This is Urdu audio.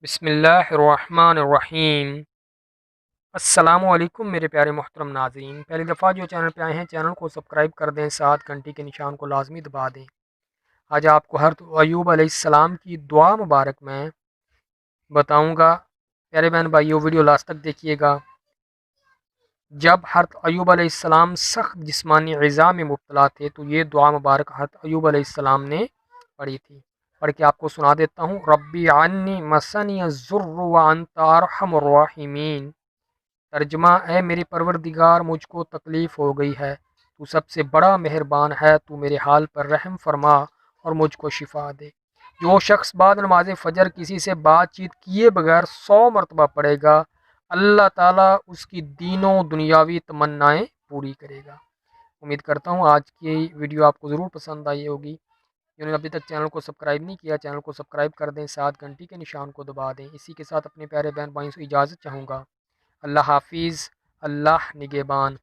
بسم اللہ الرحمن الرحیم۔ السلام علیکم میرے پیارے محترم ناظرین، پہلی دفعہ جو چینل پہ آئے ہیں چینل کو سبسکرائب کر دیں، ساتھ گھنٹی کے نشان کو لازمی دبا دیں۔ آج آپ کو حضرت ایوب علیہ السلام کی دعا مبارک میں بتاؤں گا۔ پیارے بہن بھائیو، ویڈیو لاسٹ تک دیکھیے گا۔ جب حضرت ایوب علیہ السلام سخت جسمانی غذا میں مبتلا تھے تو یہ دعا مبارک حضرت ایوب علیہ السلام نے پڑھی تھی۔ پڑھ کے آپ کو سنا دیتا ہوں۔ ربی عنی مسنی الضر وانت ارحم الراحمین۔ ترجمہ: اے میرے پروردگار، مجھ کو تکلیف ہو گئی ہے، تو سب سے بڑا مہربان ہے، تو میرے حال پر رحم فرما اور مجھ کو شفا دے۔ جو شخص بعد نماز فجر کسی سے بات چیت کیے بغیر 100 مرتبہ پڑھے گا، اللہ تعالیٰ اس کی دینوں دنیاوی تمنائیں پوری کرے گا۔ امید کرتا ہوں آج کی ویڈیو آپ کو ضرور پسند آئی ہوگی۔ جنہوں نے ابھی تک چینل کو سبسکرائب نہیں کیا، چینل کو سبسکرائب کر دیں، ساتھ گھنٹی کے نشان کو دبا دیں۔ اسی کے ساتھ اپنے پیارے بہن بھائیوں سے اجازت چاہوں گا۔ اللہ حافظ، اللہ نگہبان۔